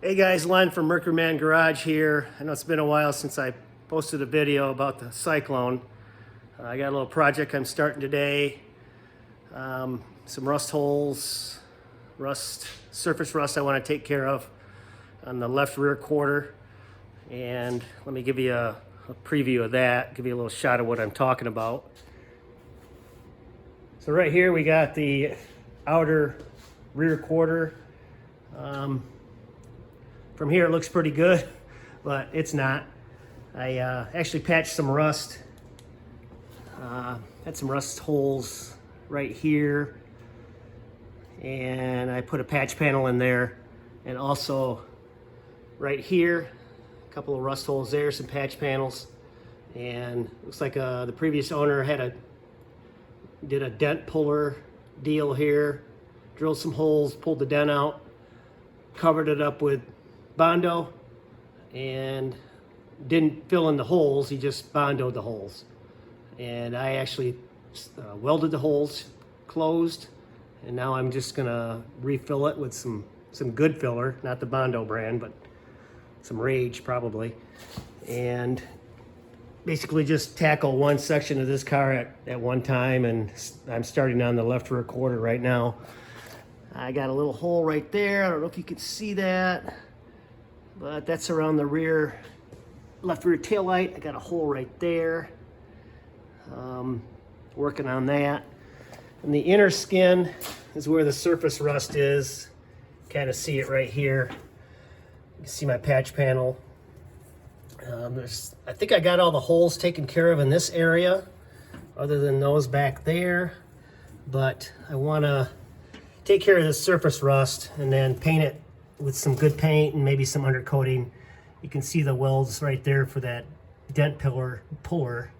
Hey guys, Len from Mercury Man Garage here. I know it's been a while since I posted a video about the Cyclone. I got a little project I'm starting today. Some rust holes, surface rust I want to take care of on the left rear quarter. And let me give you a preview of that, give you a little shot of what I'm talking about. So right here we got the outer rear quarter. From here it looks pretty good, but it's not. I actually patched some rust. Had some rust holes right here, and I put a patch panel in there, and also right here, a couple of rust holes there, some patch panels, and looks like the previous owner did a dent puller deal here, drilled some holes, pulled the dent out, covered it up with Bondo, and didn't fill in the holes. He just Bondoed the holes, and I actually welded the holes closed, and now I'm just gonna refill it with some good filler, not the Bondo brand, but some Rage probably, and basically just tackle one section of this car at one time. And I'm starting on the left rear quarter right now. I got a little hole right there. I don't know if you can see that, but that's around the left rear tail light. I got a hole right there. Working on that. And the inner skin is where the surface rust is. Kind of see it right here. You can see my patch panel. I think I got all the holes taken care of in this area, other than those back there. But I want to take care of the surface rust and then paint it with some good paint and maybe some undercoating. You can see the welds right there for that dent puller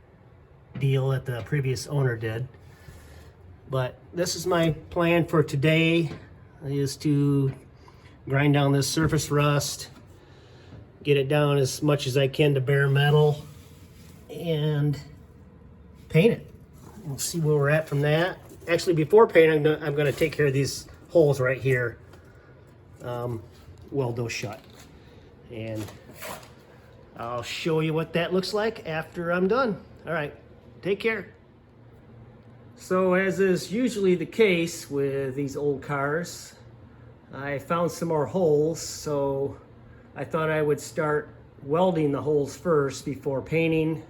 deal that the previous owner did. But this is my plan for today, is to grind down this surface rust, get it down as much as I can to bare metal, and paint it. We'll see where we're at from that. Actually, before painting, I'm going to take care of these holes right here. Weld those shut, and I'll show you what that looks like after I'm done. All right, take care. So, as is usually the case with these old cars, I found some more holes, so I thought I would start welding the holes first before painting.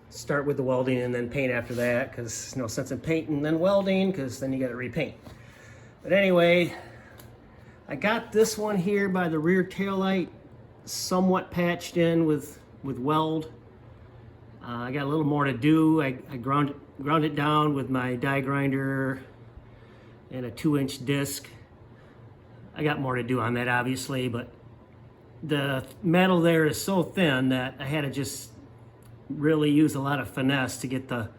Start with the welding and then paint after that, because there's no sense in painting and then welding, because then you got to repaint. But anyway, I got this one here by the rear taillight somewhat patched in with weld. I got a little more to do. I ground it down with my die grinder and a 2-inch disc. I got more to do on that, obviously, but the metal there is so thin that I had to just really use a lot of finesse to get the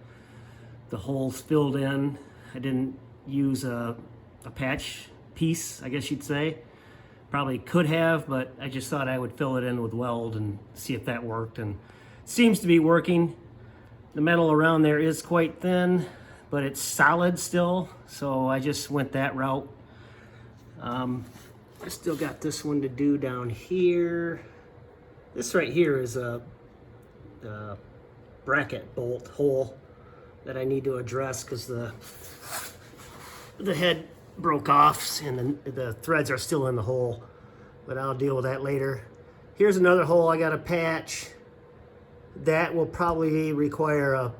holes filled in. I didn't use a patch piece, I guess you'd say. Probably could have, but I just thought I would fill it in with weld and see if that worked, and it seems to be working. The metal around there is quite thin, but it's solid still, so I just went that route. I still got this one to do down here. This right here is a bracket bolt hole that I need to address, because the head broke off and the threads are still in the hole, but I'll deal with that later. Here's another hole I got to patch. That will probably require a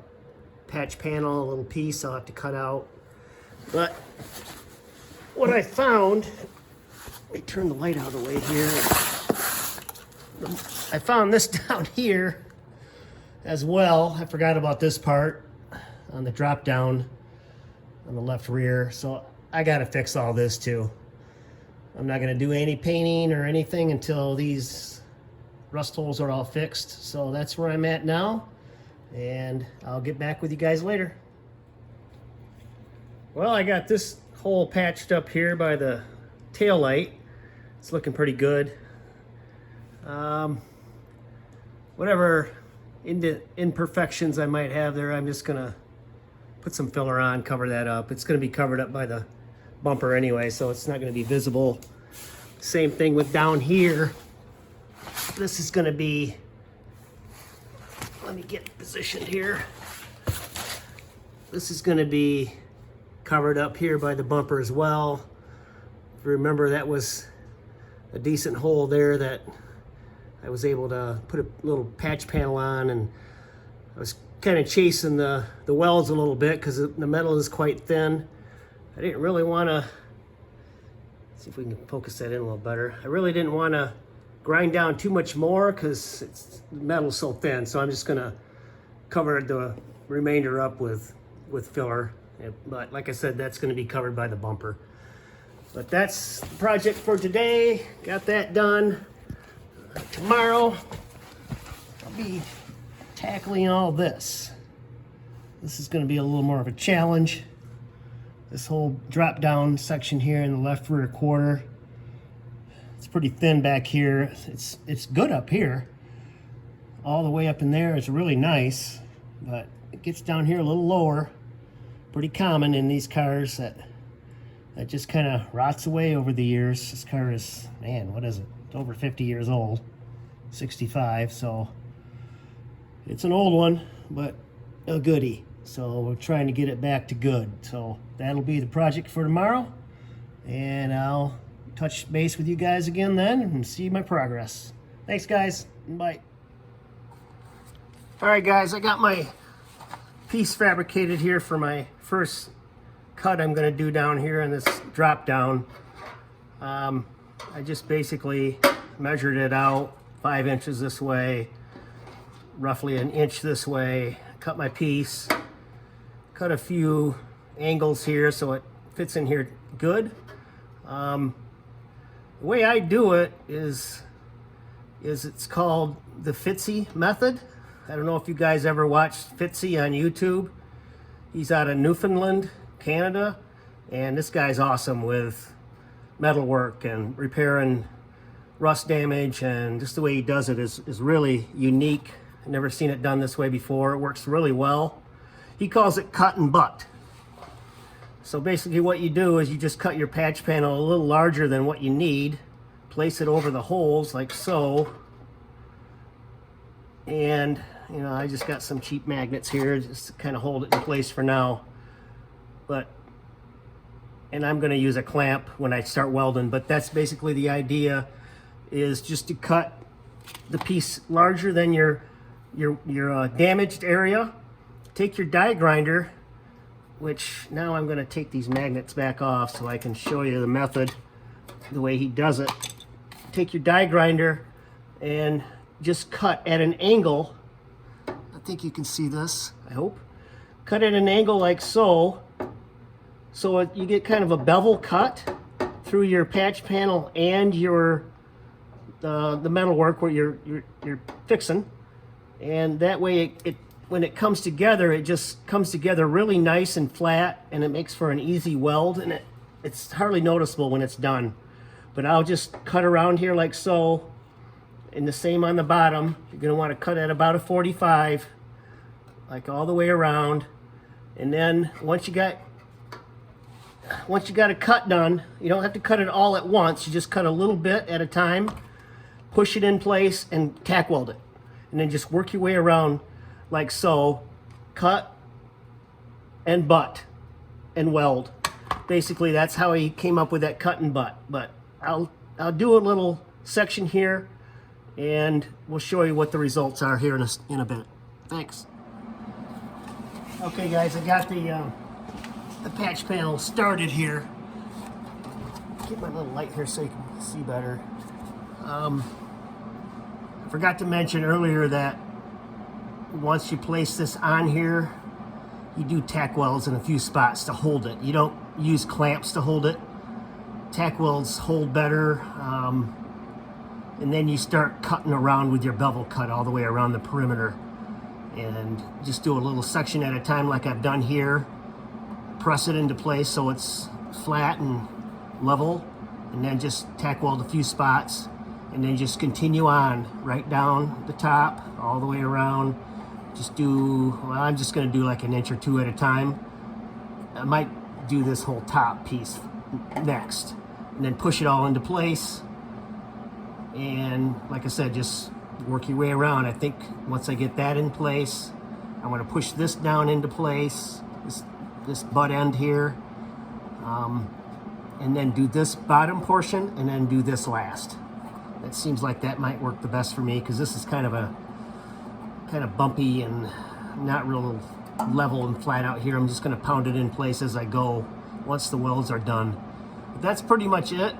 patch panel, a little piece I'll have to cut out. But what I found, let me turn the light out of the way here. I found this down here as well. I forgot about this part on the drop down on the left rear, so I got to fix all this too. I'm not going to do any painting or anything until these rust holes are all fixed. So that's where I'm at now, and I'll get back with you guys later. Well, I got this hole patched up here by the tail light. It's looking pretty good. Whatever imperfections I might have there, I'm just gonna put some filler on, cover that up. It's gonna be covered up by the bumper anyway, so it's not going to be visible. Same thing with down here. This is going to be, let me get positioned here. This is going to be covered up here by the bumper as well. If you remember, that was a decent hole there that I was able to put a little patch panel on, and I was kind of chasing the welds a little bit because the metal is quite thin. I didn't really want to, see if we can focus that in a little better. I really didn't want to grind down too much more because the metal's so thin, so I'm just going to cover the remainder up with filler. But like I said, that's going to be covered by the bumper. But that's the project for today. Got that done. Tomorrow, I'll be tackling all this. This is going to be a little more of a challenge. This whole drop down section here in the left rear quarter. It's pretty thin back here. It's good up here. All the way up in there is really nice, but it gets down here a little lower. Pretty common in these cars that just kind of rots away over the years. This car is, man, what is it? It's over 50 years old, 65, so it's an old one, but a goodie. So we're trying to get it back to good. So that'll be the project for tomorrow, and I'll touch base with you guys again then and see my progress. Thanks, guys. Bye. All right, guys, I got my piece fabricated here for my first cut I'm going to do down here in this drop down. I just basically measured it out 5 inches this way, roughly an inch this way, cut my piece, cut a few angles here so it fits in here good. The way I do it is it's called the Fitzy method. I don't know if you guys ever watched Fitzy on YouTube. He's out of Newfoundland, Canada, and this guy's awesome with metalwork and repairing rust damage, and just the way he does it is really unique. I've never seen it done this way before. It works really well. He calls it cut and butt. So basically what you do is you just cut your patch panel a little larger than what you need, place it over the holes like so, and you know, I just got some cheap magnets here just to kind of hold it in place for now. And I'm going to use a clamp when I start welding, but that's basically the idea, is just to cut the piece larger than your damaged area. Take your die grinder, which now I'm going to take these magnets back off so I can show you the method, the way he does it. Take your die grinder and just cut at an angle. I think you can see this, I hope. Cut at an angle like so. So you get kind of a bevel cut through your patch panel and your the metal work where you're fixing, and that way it when it comes together, it just comes together really nice and flat, and it makes for an easy weld, and it's hardly noticeable when it's done. But I'll just cut around here like so, and the same on the bottom. You're going to want to cut at about a 45, like all the way around, and then once you got a cut done, you don't have to cut it all at once. You just cut a little bit at a time, push it in place, and tack weld it. And then just work your way around like so. Cut and butt and weld. Basically, that's how he came up with that cut and butt. But I'll do a little section here, and we'll show you what the results are here in a bit. Thanks. Okay, guys, I got the patch panel started here. Get my little light here so you can see better. I forgot to mention earlier that once you place this on here, you do tack welds in a few spots to hold it. You don't use clamps to hold it. Tack welds hold better. And then you start cutting around with your bevel cut all the way around the perimeter. And just do a little section at a time like I've done here. Press it into place so it's flat and level, and then just tack weld a few spots, and then just continue on right down the top all the way around. Just do, well, I'm just going to do like an inch or two at a time. I might do this whole top piece next, and then push it all into place. And like I said, just work your way around. I think once I get that in place, I'm going to push this down into place, this butt end here, and then do this bottom portion, and then do this last. It seems like that might work the best for me, because this is kind of bumpy and not real level and flat out here. I'm just going to pound it in place as I go once the welds are done. But that's pretty much it.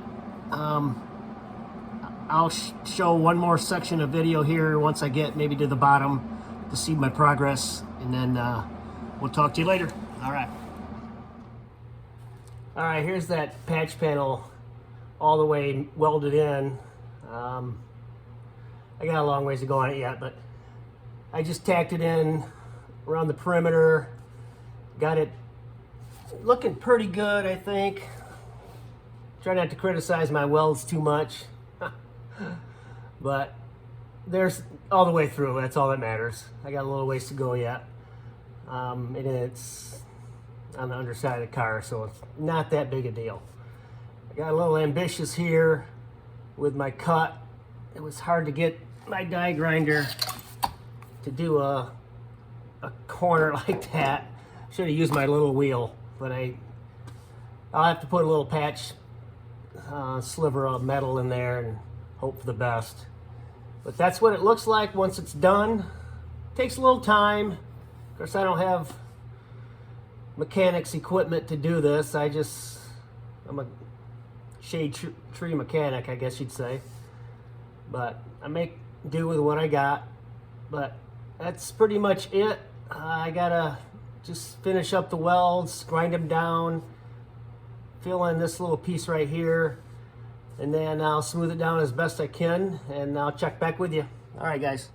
I'll show one more section of video here once I get maybe to the bottom to see my progress, and then we'll talk to you later. All right, here's that patch panel all the way welded in. I got a long ways to go on it yet, but I just tacked it in around the perimeter. Got it looking pretty good, I think. Try not to criticize my welds too much. But there's all the way through. That's all that matters. I got a little ways to go yet. And it's on the underside of the car, so it's not that big a deal. I got a little ambitious here with my cut. It was hard to get my die grinder to do a corner like that. Should have used my little wheel, but I'll have to put a little patch sliver of metal in there and hope for the best. But that's what it looks like once it's done. Takes a little time. Of course, I don't have mechanics equipment to do this. I'm a shade tree mechanic, I guess you'd say. But I make do with what I got. But that's pretty much it. I gotta just finish up the welds, grind them down, fill in this little piece right here, and then I'll smooth it down as best I can, and I'll check back with you. All right, guys.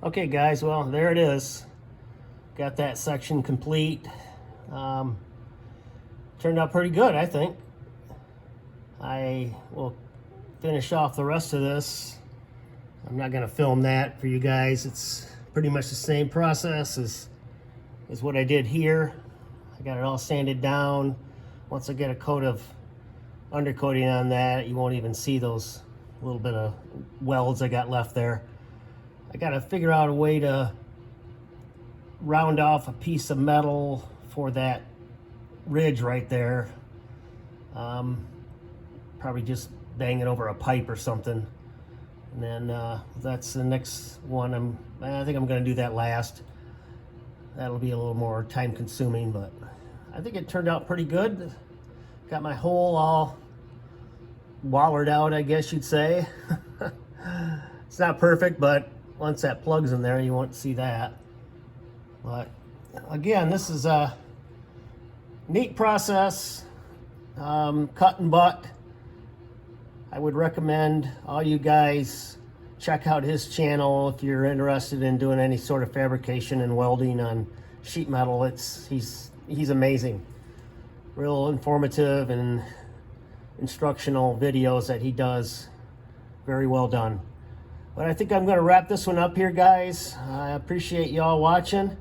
Okay, guys, well, there it is. Got that section complete. Turned out pretty good, I think. I will finish off the rest of this. I'm not gonna film that for you guys. It's pretty much the same process as what I did here. I got it all sanded down. Once I get a coat of undercoating on that, you won't even see those little bit of welds I got left there. I gotta figure out a way to round off a piece of metal for that ridge right there. Probably just bang it over a pipe or something. And then that's the next one. I think I'm gonna do that last. That'll be a little more time consuming, but I think it turned out pretty good. Got my hole all wallered out, I guess you'd say. It's not perfect, but once that plug's in there, you won't see that. But again, this is a neat process. Cut and butt. I would recommend all you guys check out his channel if you're interested in doing any sort of fabrication and welding on sheet metal. He's amazing. Real informative and instructional videos that he does. Very well done. But I think I'm going to wrap this one up here, guys. I appreciate y'all watching.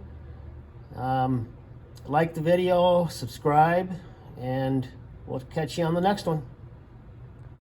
Like the video, subscribe, and we'll catch you on the next one.